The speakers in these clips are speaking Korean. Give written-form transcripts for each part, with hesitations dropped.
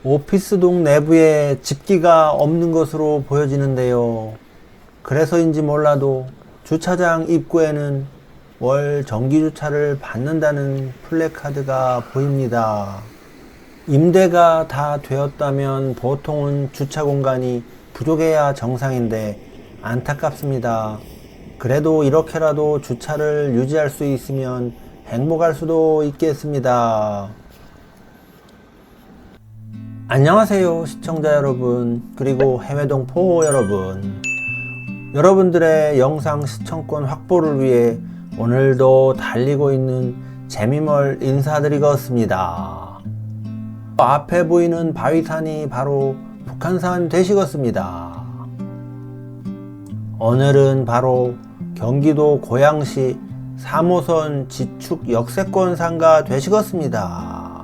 오피스동 내부에 집기가 없는 것으로 보여지는데요. 그래서인지 몰라도 주차장 입구에는 월 정기주차를 받는다는 플래카드가 보입니다. 임대가 다 되었다면 보통은 주차 공간이 부족해야 정상인데 안타깝습니다. 그래도 이렇게라도 주차를 유지할 수 있으면 행복할 수도 있겠습니다. 안녕하세요 시청자 여러분, 그리고 해외동포 여러분. 여러분들의 영상 시청권 확보를 위해 오늘도 달리고 있는 재미멀 인사드리겠습니다. 앞에 보이는 바위산이 바로 북한산 되시겠습니다. 오늘은 바로 경기도 고양시 3호선 지축 역세권 상가 되시겠습니다.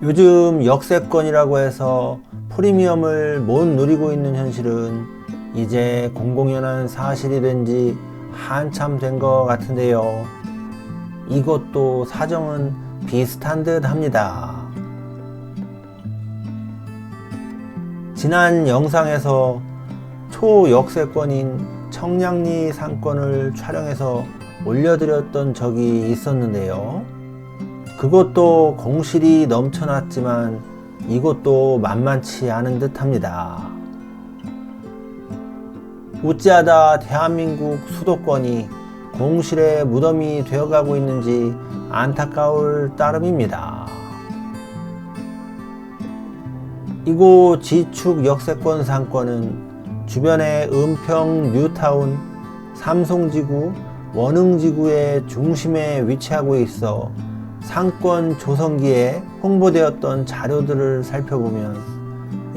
요즘 역세권이라고 해서 프리미엄을 못 누리고 있는 현실은 이제 공공연한 사실이 된 지 한참 된 것 같은데요. 이것도 사정은 비슷한 듯 합니다. 지난 영상에서 초역세권인 청량리 상권을 촬영해서 올려드렸던 적이 있었는데요. 그것도 공실이 넘쳐났지만 이것도 만만치 않은 듯 합니다. 어찌하다 대한민국 수도권이 공실의 무덤이 되어가고 있는지 안타까울 따름입니다. 이곳 지축 역세권 상권은 주변의 은평 뉴타운, 삼송지구, 원흥지구의 중심에 위치하고 있어 상권 조성기에 홍보되었던 자료들을 살펴보면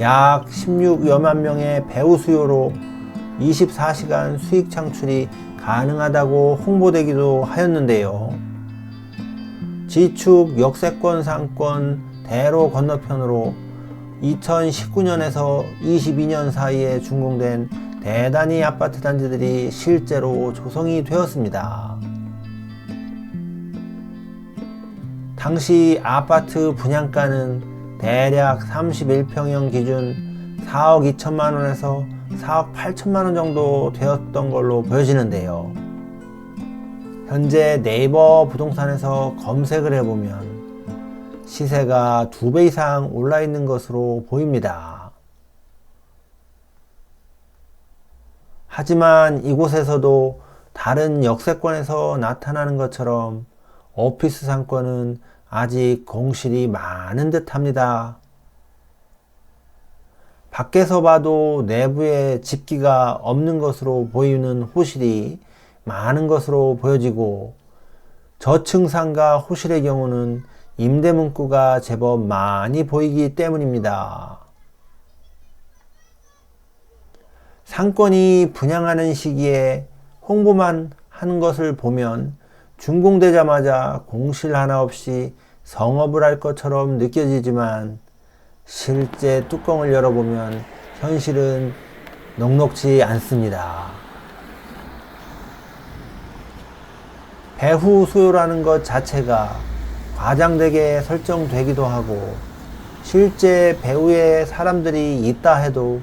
약 16여만 명의 배우 수요로 24시간 수익 창출이 가능하다고 홍보되기도 하였는데요. 지축 역세권 상권 대로 건너편으로 2019년에서 22년 사이에 준공된 대단위 아파트 단지들이 실제로 조성이 되었습니다. 당시 아파트 분양가는 대략 31평형 기준 4억 2천만원에서 4억 8천만원 정도 되었던 걸로 보여지는데요. 현재 네이버 부동산에서 검색을 해보면 시세가 2배 이상 올라 있는 것으로 보입니다. 하지만 이곳에서도 다른 역세권에서 나타나는 것처럼 오피스 상권은 아직 공실이 많은 듯 합니다. 밖에서 봐도 내부에 집기가 없는 것으로 보이는 호실이 많은 것으로 보여지고, 저층 상가 호실의 경우는 임대 문구가 제법 많이 보이기 때문입니다. 상권이 분양하는 시기에 홍보만 하는 것을 보면 준공되자마자 공실 하나 없이 성업을 할 것처럼 느껴지지만 실제 뚜껑을 열어보면 현실은 녹록지 않습니다. 배후 수요라는 것 자체가 과장되게 설정되기도 하고, 실제 배후에 사람들이 있다 해도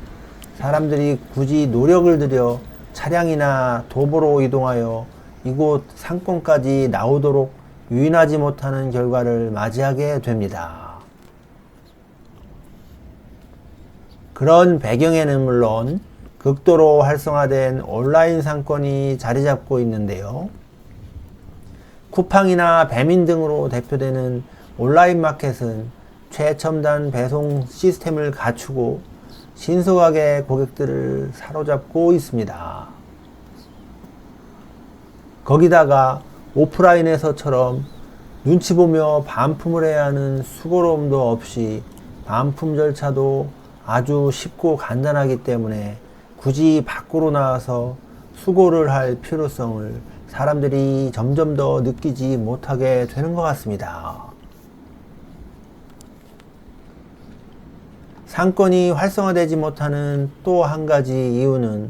사람들이 굳이 노력을 들여 차량이나 도보로 이동하여 이곳 상권까지 나오도록 유인하지 못하는 결과를 맞이하게 됩니다. 그런 배경에는 물론 극도로 활성화된 온라인 상권이 자리 잡고 있는데요. 쿠팡이나 배민 등으로 대표되는 온라인 마켓은 최첨단 배송 시스템을 갖추고 신속하게 고객들을 사로잡고 있습니다. 거기다가 오프라인에서처럼 눈치 보며 반품을 해야 하는 수고로움도 없이 반품 절차도 아주 쉽고 간단하기 때문에 굳이 밖으로 나와서 수고를 할 필요성을 사람들이 점점 더 느끼지 못하게 되는 것 같습니다. 상권이 활성화되지 못하는 또 한 가지 이유는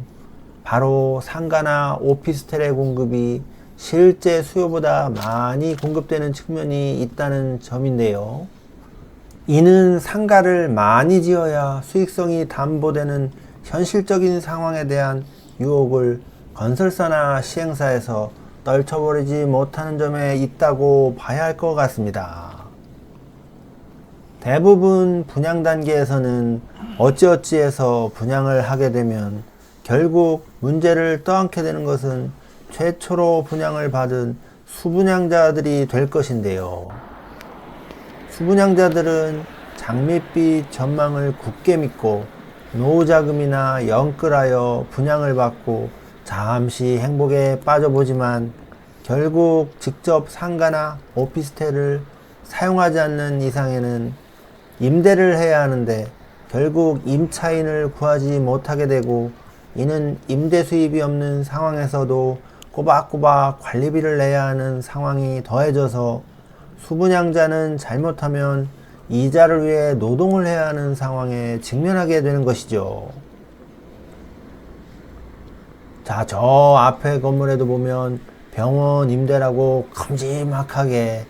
바로 상가나 오피스텔의 공급이 실제 수요보다 많이 공급되는 측면이 있다는 점인데요. 이는 상가를 많이 지어야 수익성이 담보되는 현실적인 상황에 대한 유혹을 건설사나 시행사에서 떨쳐버리지 못하는 점에 있다고 봐야 할 것 같습니다. 대부분 분양 단계에서는 어찌어찌해서 분양을 하게 되면 결국 문제를 떠안게 되는 것은 최초로 분양을 받은 수분양자들이 될 것인데요. 수분양자들은 장밋빛 전망을 굳게 믿고 노후자금이나 영끌하여 분양을 받고 잠시 행복에 빠져보지만 결국 직접 상가나 오피스텔을 사용하지 않는 이상에는 임대를 해야 하는데 결국 임차인을 구하지 못하게 되고, 이는 임대 수입이 없는 상황에서도 꼬박꼬박 관리비를 내야 하는 상황이 더해져서 수분양자는 잘못하면 이자를 위해 노동을 해야 하는 상황에 직면하게 되는 것이죠. 자, 저 앞에 건물에도 보면 병원 임대라고 큼지막하게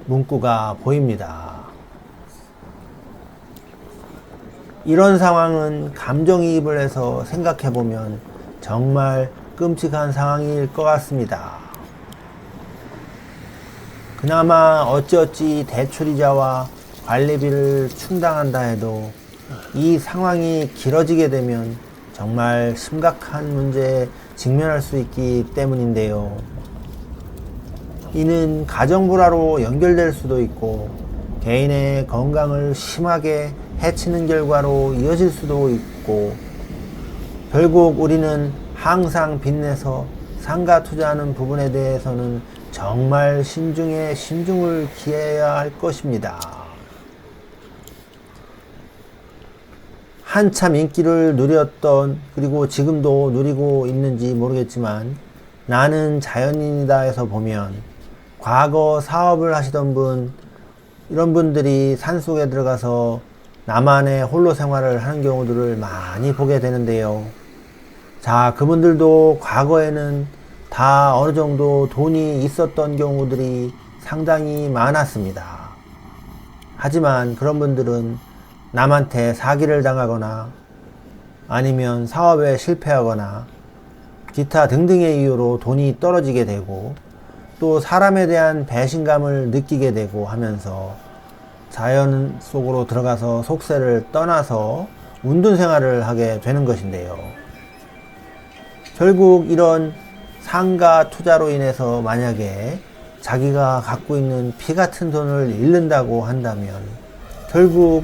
문구가 보입니다. 이런 상황은 감정이입을 해서 생각해보면 정말 끔찍한 상황일 것 같습니다. 그나마 어찌어찌 대출이자와 관리비를 충당한다 해도 이 상황이 길어지게 되면 정말 심각한 문제에 직면할 수 있기 때문인데요. 이는 가정불화로 연결될 수도 있고 개인의 건강을 심하게 해치는 결과로 이어질 수도 있고, 결국 우리는 항상 빚내서 상가 투자하는 부분에 대해서는 정말 신중에 신중을 기해야 할 것입니다. 한참 인기를 누렸던, 그리고 지금도 누리고 있는지 모르겠지만 나는 자연인이다에서 보면 과거 사업을 하시던 분, 이런 분들이 산속에 들어가서 나만의 홀로 생활을 하는 경우들을 많이 보게 되는데요. 자, 그분들도 과거에는 다 어느 정도 돈이 있었던 경우들이 상당히 많았습니다. 하지만 그런 분들은 남한테 사기를 당하거나 아니면 사업에 실패하거나 기타 등등의 이유로 돈이 떨어지게 되고, 또 사람에 대한 배신감을 느끼게 되고 하면서 자연 속으로 들어가서 속세를 떠나서 운둔 생활을 하게 되는 것인데요. 결국 이런 상가 투자로 인해서 만약에 자기가 갖고 있는 피 같은 돈을 잃는다고 한다면 결국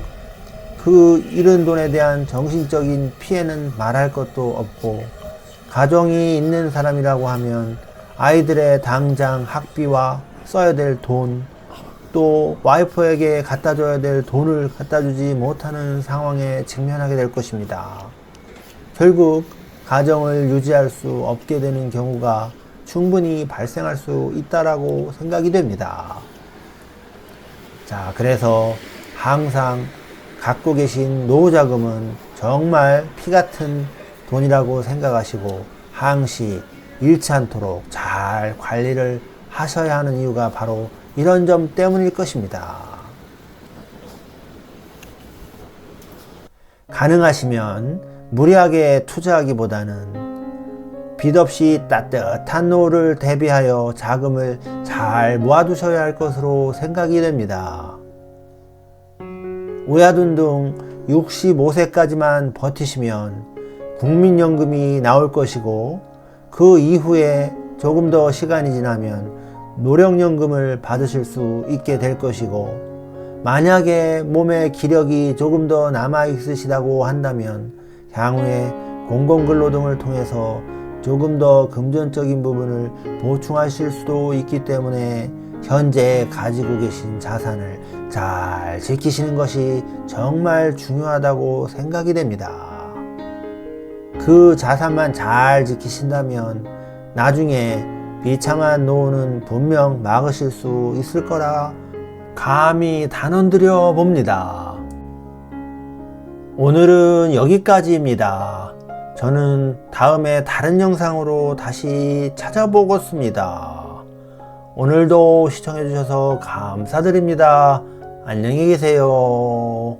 그 잃은 돈에 대한 정신적인 피해는 말할 것도 없고, 가정이 있는 사람이라고 하면 아이들의 당장 학비와 써야 될 돈, 또 와이프에게 갖다 줘야 될 돈을 갖다 주지 못하는 상황에 직면하게 될 것입니다. 결국 가정을 유지할 수 없게 되는 경우가 충분히 발생할 수 있다라고 생각이 됩니다. 자, 그래서 항상 갖고 계신 노후자금은 정말 피 같은 돈이라고 생각하시고 항시 잃지 않도록 잘 관리를 하셔야 하는 이유가 바로 이런 점 때문일 것입니다. 가능하시면 무리하게 투자하기보다는 빚 없이 따뜻한 노후를 대비하여 자금을 잘 모아두셔야 할 것으로 생각이 됩니다. 오야둔둥 65세까지만 버티시면 국민연금이 나올 것이고, 그 이후에 조금 더 시간이 지나면 노령연금을 받으실 수 있게 될 것이고, 만약에 몸에 기력이 조금 더 남아 있으시다고 한다면 향후에 공공근로등을 통해서 조금 더 금전적인 부분을 보충하실 수도 있기 때문에 현재 가지고 계신 자산을 잘 지키시는 것이 정말 중요하다고 생각이 됩니다. 그 자산만 잘 지키신다면 나중에 비참한 노후는 분명 막으실 수 있을 거라 감히 단언드려 봅니다. 오늘은 여기까지입니다. 저는 다음에 다른 영상으로 다시 찾아보겠습니다. 오늘도 시청해주셔서 감사드립니다. 안녕히 계세요.